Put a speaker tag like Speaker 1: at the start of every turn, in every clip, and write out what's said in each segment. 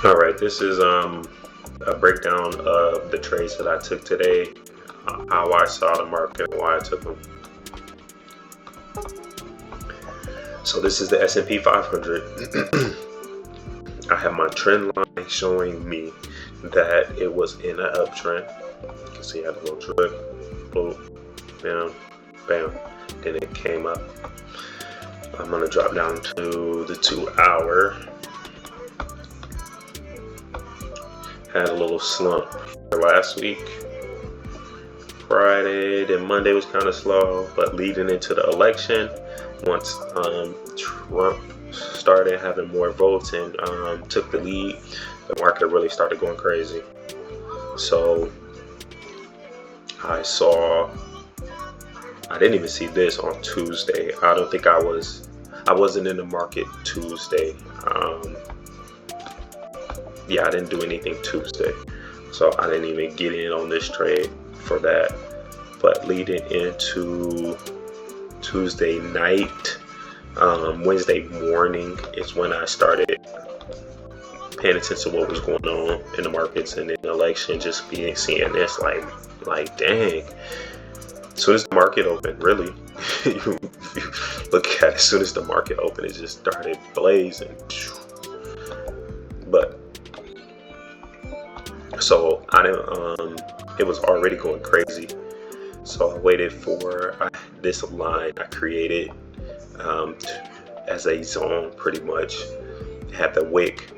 Speaker 1: All right, this is a breakdown of the trades that I took today, how I saw the market, and why I took them. So this is the S&P 500. I have my trend line showing me that it was in an uptrend. You can see I had a little drip, boom, bam, bam. Then it came up. I'm gonna drop down to the 2 hour. Had a little slump last week. Friday, then Monday was kind of slow, but leading into the election, once Trump started having more votes and took the lead, the market really started going crazy. So I didn't even see this on Tuesday. I don't think I wasn't in the market Tuesday. Yeah, I didn't do anything Tuesday, so I didn't even get in on this trade for that. But leading into Tuesday night, Wednesday morning is when I started paying attention to what was going on in the markets and in the election, just seeing this like dang. As soon as the market opened, really, you look at it, as soon as the market opened, it just started blazing. But so I didn't. It was already going crazy. So I waited for this line I created as a zone, pretty much. It had the wick.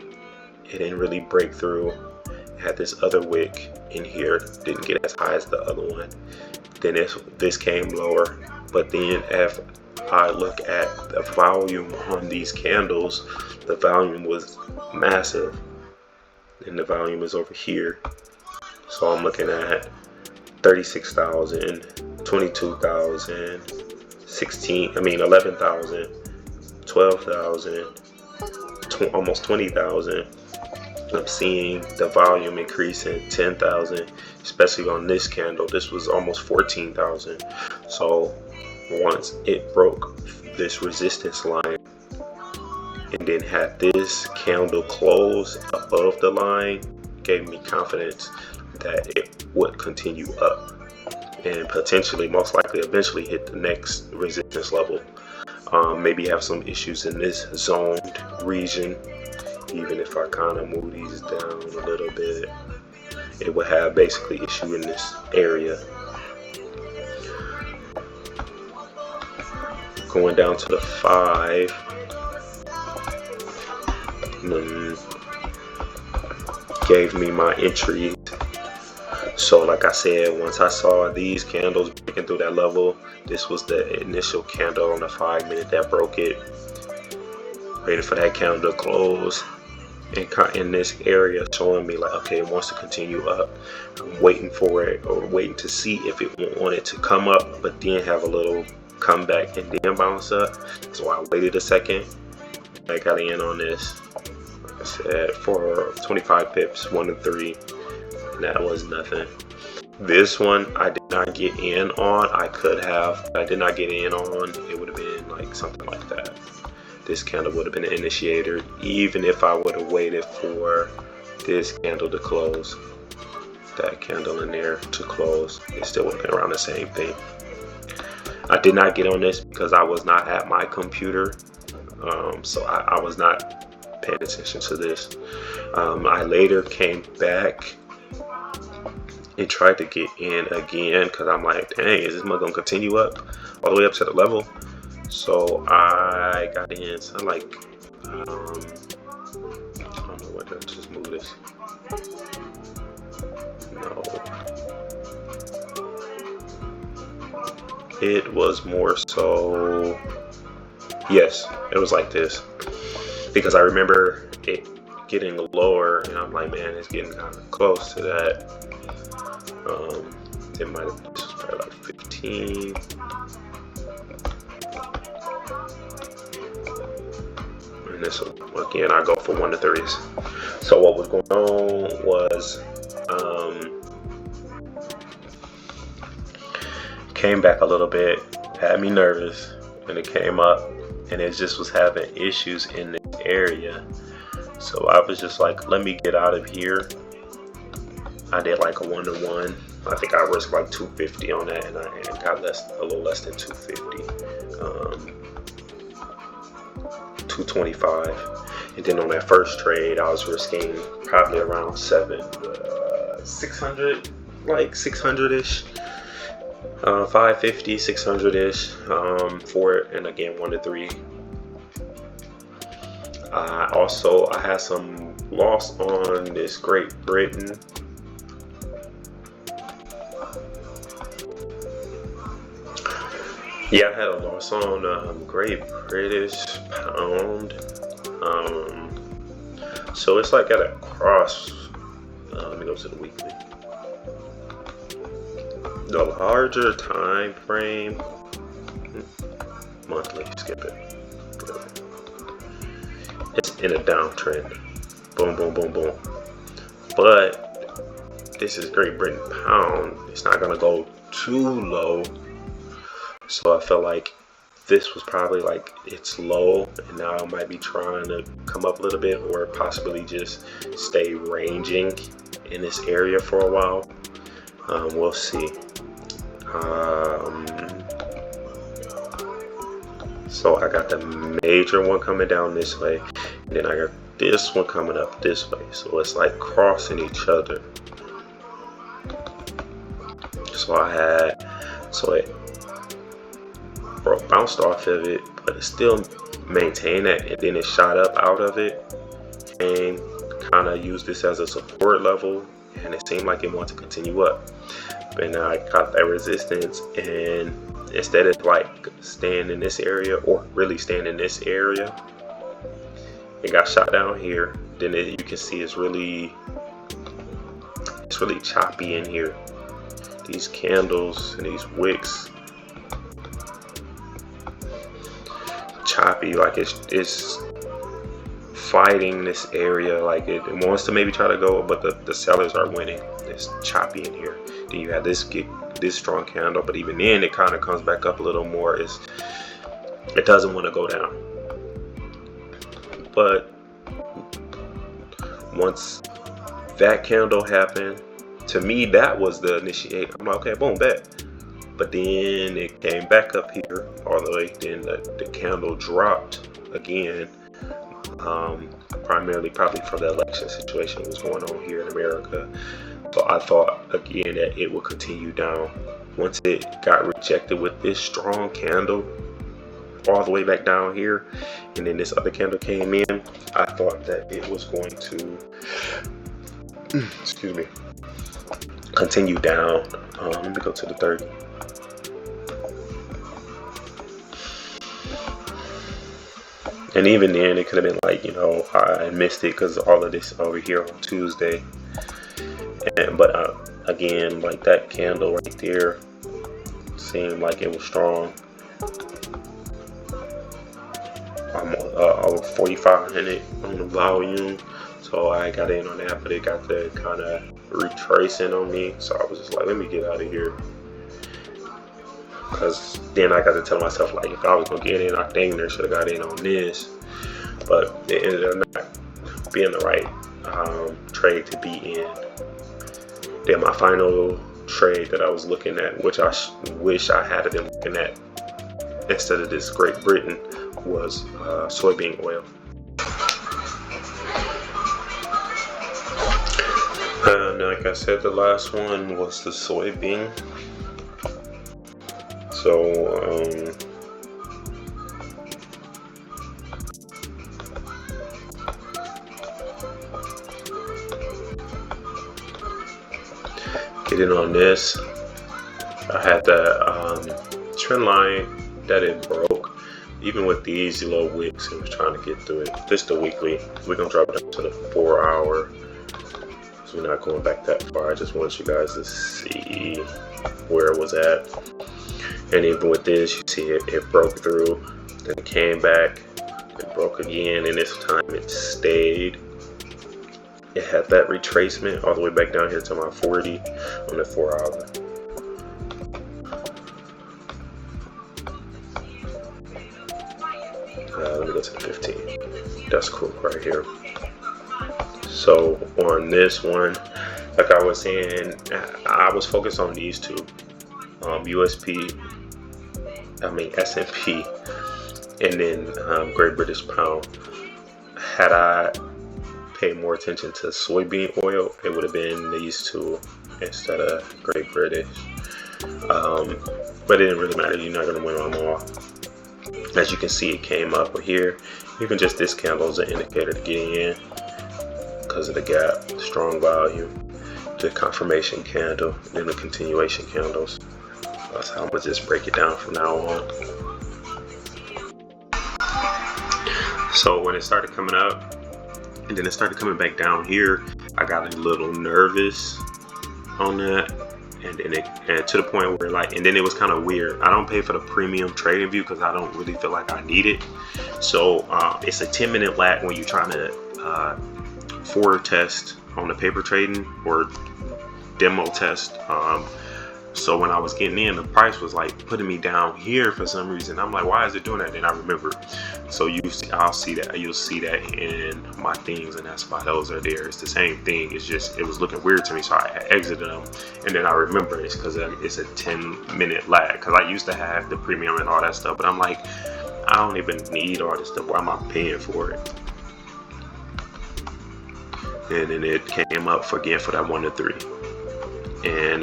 Speaker 1: It didn't really break through. It had this other wick in here. Didn't get as high as the other one. Then this came lower. But then if I look at the volume on these candles, the volume was massive. And the volume is over here. So I'm looking at 36,000, 22,000, 11,000, 12,000, almost 20,000. I'm seeing the volume increasing 10,000, especially on this candle. This was almost 14,000. So once it broke this resistance line and then had this candle close above the line, gave me confidence that it would continue up and potentially, most likely, eventually hit the next resistance level. Maybe have some issues in this zoned region. Even if I kind of move these down a little bit, it would have basically issue in this area. Going down to the 5. Gave me my entry. So like I said, once I saw these candles breaking through that level, this was the initial candle on the 5 minute that broke it. Waiting for that candle to close and in this area showing me like, okay, it wants to continue up. I'm waiting for it, or waiting to see if it wanted to come up but then have a little comeback and then bounce up. So I waited a second. I got in on this, like I said, for 25 pips, 1 to 3. That was nothing. This one I did not get in on. I did not get in on. It would have been like something like that. This candle would have been an initiator, even if I would have waited for this candle to close. That candle in there to close, it still would have been around the same thing. I did not get on this because I was not at my computer, so I was not paying attention to this. I later came back and tried to get in again because I'm like, dang, is this mug gonna continue up all the way up to the level? So I got in. So I'm like, I don't know what to just move this. No, it was more so. Yes, it was like this because I remember it getting lower, and I'm like, man, it's getting kind of close to that. This was probably like 15. And this again, I go for 1 to 3s. So what was going on was came back a little bit, had me nervous, and it came up, and it just was having issues in this area. So I was just like, let me get out of here. I did like a 1-to-1. I think I risked like 250 on that, and I got a little less than 250, 225. And then on that first trade, I was risking probably around 600, like 600-ish, 550, 600-ish for it. And again, 1 to 3. I had some loss on this Great Britain. Yeah, I had a loss on Great British Pound. So it's like at a cross. Let me go to the weekly. The larger time frame, monthly, skip it. It's in a downtrend. Boom, boom, boom, boom. But this is Great Britain Pound. It's not gonna go too low. So I felt like this was probably like it's low, and now I might be trying to come up a little bit, or possibly just stay ranging in this area for a while. We'll see. So I got the major one coming down this way, and then I got this one coming up this way. So it's like crossing each other. So it bounced off of it, but it still maintained that, and then it shot up out of it and kind of used this as a support level, and it seemed like it wanted to continue up. But now I caught that resistance, and instead of like staying in this area, or really staying in this area, it got shot down here. Then you can see it's really choppy in here. These candles and these wicks, choppy, like it's fighting this area, like it wants to maybe try to go, but the sellers are winning. It's choppy in here. Then you have this strong candle, but even then it kind of comes back up a little more. It doesn't want to go down. But once that candle happened, to me that was the initiator. I'm like, okay, boom, bet. But then it came back up here all the way. Then the candle dropped again, primarily probably from the election situation that was going on here in America. So I thought again that it would continue down. Once it got rejected with this strong candle all the way back down here, and then this other candle came in, I thought that it was going to excuse me, continue down. Let me go to the 30. And even then, it could have been like, I missed it because all of this over here on Tuesday. But again, like that candle right there seemed like it was strong. I'm over 4,500 on the volume, so I got in on that, but it got the kind of retracing on me. So I was just like, let me get out of here. Because then I got to tell myself, like, if I was going to get in, I dang near should have got in on this. But it ended up not being the right trade to be in. Then my final trade that I was looking at, which I wish I had been looking at instead of this Great Britain, was soybean oil. And like I said, the last one was the soybean. So, getting on this, I had the trend line that it broke. Even with these low wicks, it was trying to get through it. This is the weekly. We're gonna drop it up to the 4 hour. So we're not going back that far. I just want you guys to see where it was at. And even with this, you see it broke through, then it came back, it broke again, and this time it stayed. It had that retracement all the way back down here to my 40 on the 4 hour. Let me go to the 15. That's cool right here. So on this one, like I was saying, I was focused on these two, S&P, and then Great British Pound. Had I paid more attention to soybean oil, it would have been these two instead of Great British. But it didn't really matter. You're not going to win them all. As you can see, it came up here. Even just this candle is an indicator to get in because of the gap, the strong volume, the confirmation candle, and then the continuation candles. That's how I'm going to just break it down from now on. So when it started coming up, and then it started coming back down here, I got a little nervous on that. And then and to the point where and then it was kind of weird. I don't pay for the premium trading view because I don't really feel like I need it. So it's a 10-minute lag when you're trying to forward test on the paper trading or demo test. So when I was getting in, the price was putting me down here for some reason. I'm like, why is it doing that? Then I remember. So you'll see that in my things, and that's why those are there. It's the same thing. It's just, it was looking weird to me, so I exited them. And then I remember it's because it's a 10-minute lag. Because I used to have the premium and all that stuff, but I'm like, I don't even need all this stuff. Why am I paying for it? And then it came up again for that 1 to 3. And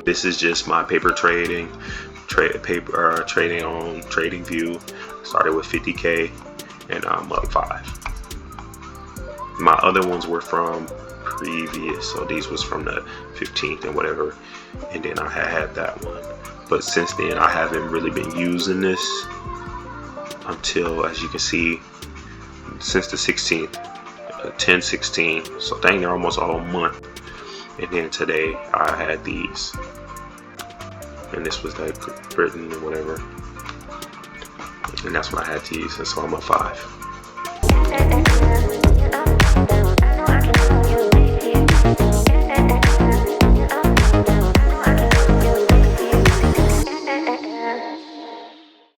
Speaker 1: this is just my paper trading trading on TradingView. Started with 50K and I'm up 5. My other ones were from previous, so these was from the 15th and whatever, and then I had that one. But since then I haven't really been using this until, as you can see, since the 16th, 10/16, so dang near almost all month. And then today I had these, and this was like Britain or whatever, and that's when I had these, and so I'm a 5.